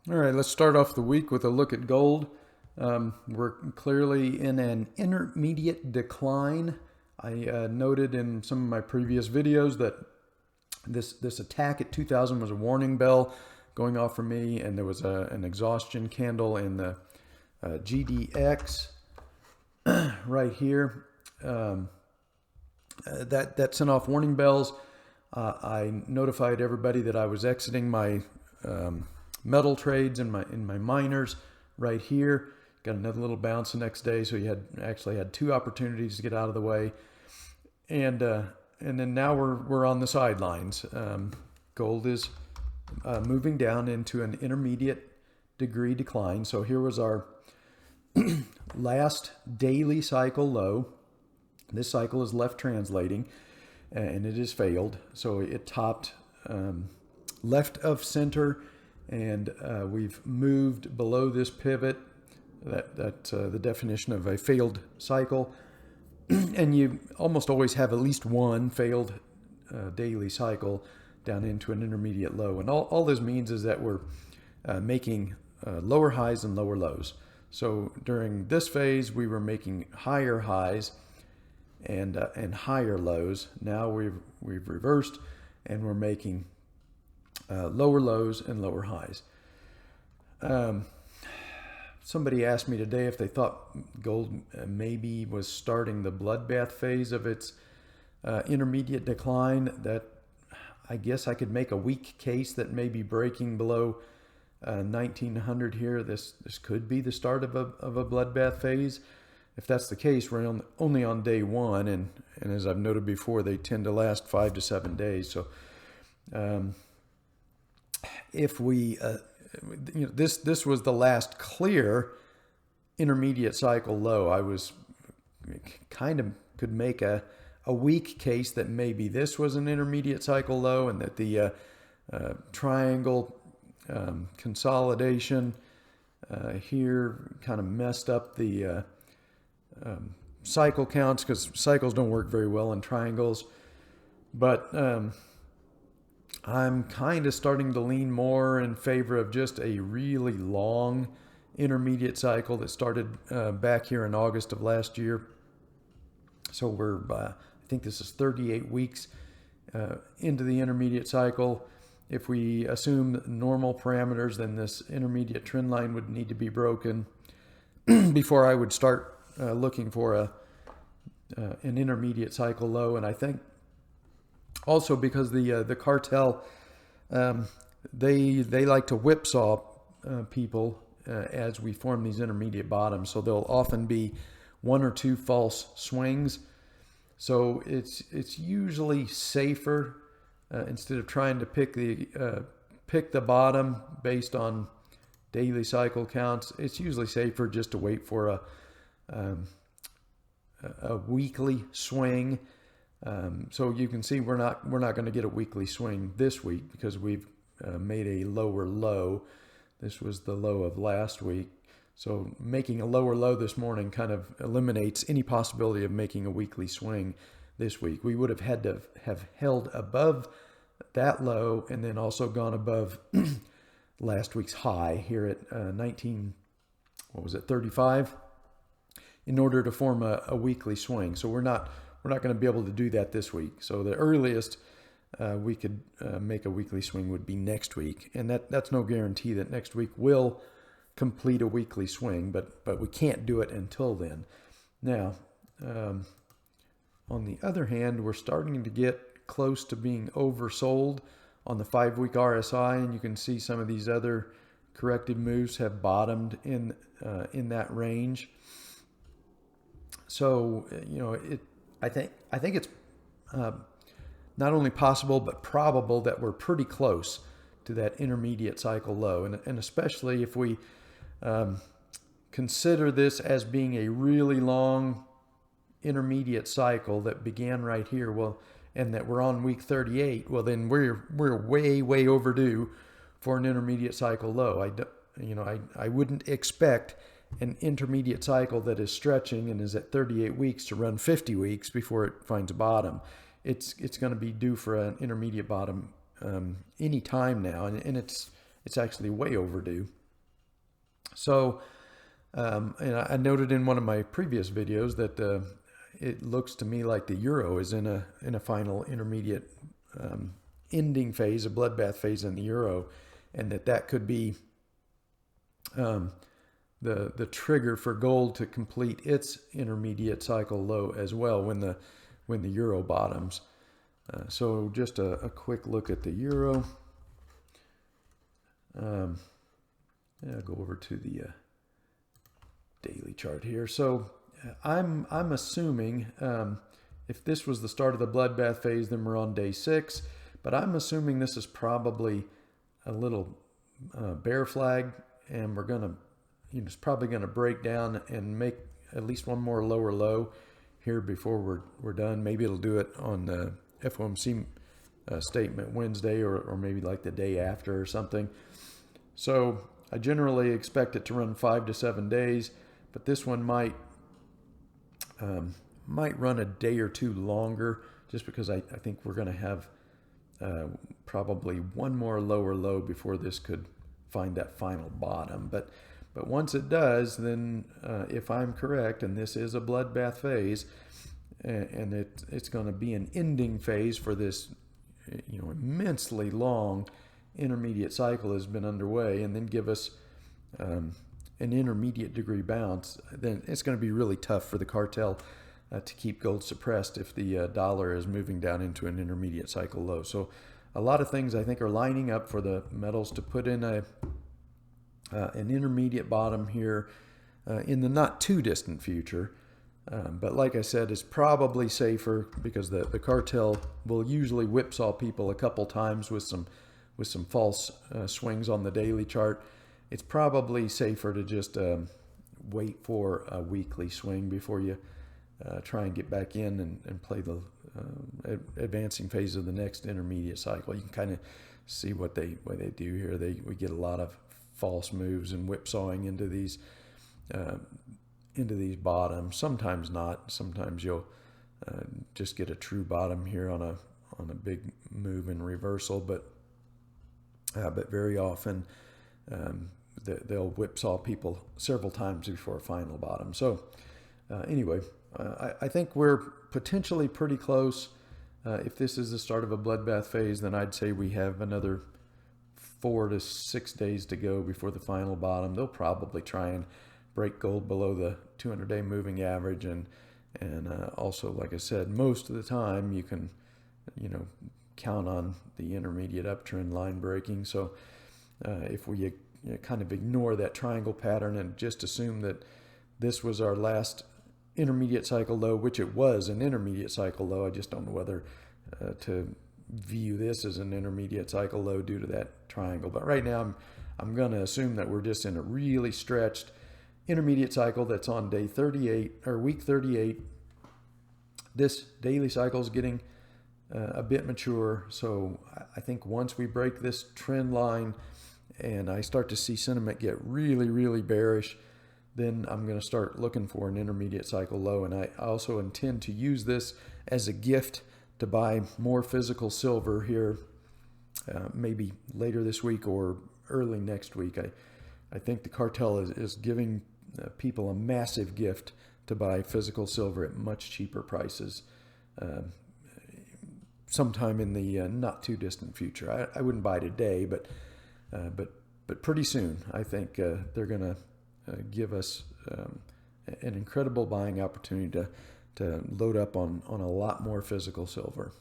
All right, let's start off the week with a look at gold. We're clearly in an intermediate decline. I noted in some of my previous videos that this attack at 2000 was a warning bell going off for me, and there was an exhaustion candle in the GDX right here. That sent off warning bells. I notified everybody that I was exiting my metal trades in my miners right here. Got another little bounce the next day, so you actually had two opportunities to get out of the way, and then now we're on the sidelines. Gold is moving down into an intermediate degree decline. So here was our last daily cycle low. This cycle is left translating, and it has failed. So it topped left of center, and we've moved below this pivot. That's the definition of a failed cycle. And you almost always have at least one failed daily cycle down into an intermediate low. And all this means is that we're making lower highs and lower lows. So during this phase, we were making higher highs and higher lows. Now we've reversed, and we're making lower lows and lower highs. Somebody asked me today if they thought gold maybe was starting the bloodbath phase of its intermediate decline. That I guess I could make a weak case that maybe breaking below 1900 here, this could be the start of a bloodbath phase. If that's the case, we're only on day one, and as I've noted before, they tend to last 5 to 7 days. So if we this was the last clear intermediate cycle low. I was kind of could make a weak case that maybe this was an intermediate cycle low, and that the triangle consolidation here kind of messed up the cycle counts, because cycles don't work very well in triangles. But I'm kind of starting to lean more in favor of just a really long intermediate cycle that started back here in August of last year. So we're, I think this is 38 weeks into the intermediate cycle. If we assume normal parameters, then this intermediate trend line would need to be broken before I would start looking for an intermediate cycle low. And I think also because the cartel, they like to whipsaw people as we form these intermediate bottoms. So there'll often be one or two false swings. So it's usually safer instead of trying to pick the bottom based on daily cycle counts. It's usually safer just to wait for a weekly swing. So you can see we're not going to get a weekly swing this week because we've made a lower low. This was the low of last week. So making a lower low this morning kind of eliminates any possibility of making a weekly swing this week. We would have had to have held above that low and then also gone above last week's high here at 35 in order to form a weekly swing. So we're not going to be able to do that this week. So the earliest we could make a weekly swing would be next week, and that's no guarantee that next week will complete a weekly swing, but we can't do it until then. Now, on the other hand, we're starting to get close to being oversold on the 5-week RSI, and you can see some of these other corrected moves have bottomed in that range. So I think it's not only possible but probable that we're pretty close to that intermediate cycle low, and especially if we consider this as being a really long intermediate cycle that began right here. Well, and that we're on week 38. Well, then we're way overdue for an intermediate cycle low. I wouldn't expect an intermediate cycle that is stretching and is at 38 weeks to run 50 weeks before it finds a bottom. It's going to be due for an intermediate bottom any time now, and it's it's actually way overdue. So, and I noted in one of my previous videos that it looks to me like the euro is in a final intermediate ending phase, a bloodbath phase in the euro, and that could be the trigger for gold to complete its intermediate cycle low as well when the euro bottoms. So just a quick look at the euro. I'll go over to the daily chart here. So I'm assuming if this was the start of the bloodbath phase, then we're on day 6. But I'm assuming this is probably a little bear flag, and we're gonna, it's probably gonna break down and make at least one more lower low here before we're done. Maybe it'll do it on the FOMC statement Wednesday, or maybe like the day after or something. So I generally expect it to run 5 to 7 days, but this one might run a day or two longer, just because I think we're going to have probably one more lower low before this could find that final bottom. But once it does, then if I'm correct, and this is a bloodbath phase, and it's going to be an ending phase for this immensely long intermediate cycle has been underway, and then give us an intermediate degree bounce, then it's going to be really tough for the cartel to keep gold suppressed if the dollar is moving down into an intermediate cycle low. So a lot of things I think are lining up for the metals to put in an intermediate bottom here in the not too distant future. But like I said, it's probably safer because the cartel will usually whipsaw people a couple times with some false swings on the daily chart. It's probably safer to just wait for a weekly swing before you try and get back in and play the advancing phase of the next intermediate cycle. You can kind of see what they do here. We get a lot of false moves and whipsawing into these bottoms. Sometimes not. Sometimes you'll just get a true bottom here on a big move in reversal, but very often they'll whipsaw people several times before a final bottom. So anyway, I think we're potentially pretty close. If this is the start of a bloodbath phase, then I'd say we have another 4 to 6 days to go before the final bottom. They'll probably try and break gold below the 200-day moving average, and also, like I said, most of the time you can count on the intermediate uptrend line breaking. So if we kind of ignore that triangle pattern and just assume that this was our last intermediate cycle low, which it was an intermediate cycle low, I just don't know whether to view this as an intermediate cycle low due to that triangle. But right now I'm going to assume that we're just in a really stretched intermediate cycle that's on day 38 or week 38. This daily cycle is getting a bit mature, so I think once we break this trend line and I start to see sentiment get really, really bearish, then I'm going to start looking for an intermediate cycle low. And I also intend to use this as a gift to buy more physical silver here, maybe later this week or early next week. I think the cartel is giving people a massive gift to buy physical silver at much cheaper prices sometime in the not too distant future. I wouldn't buy today, but pretty soon I think they're going to give us an incredible buying opportunity to load up on a lot more physical silver.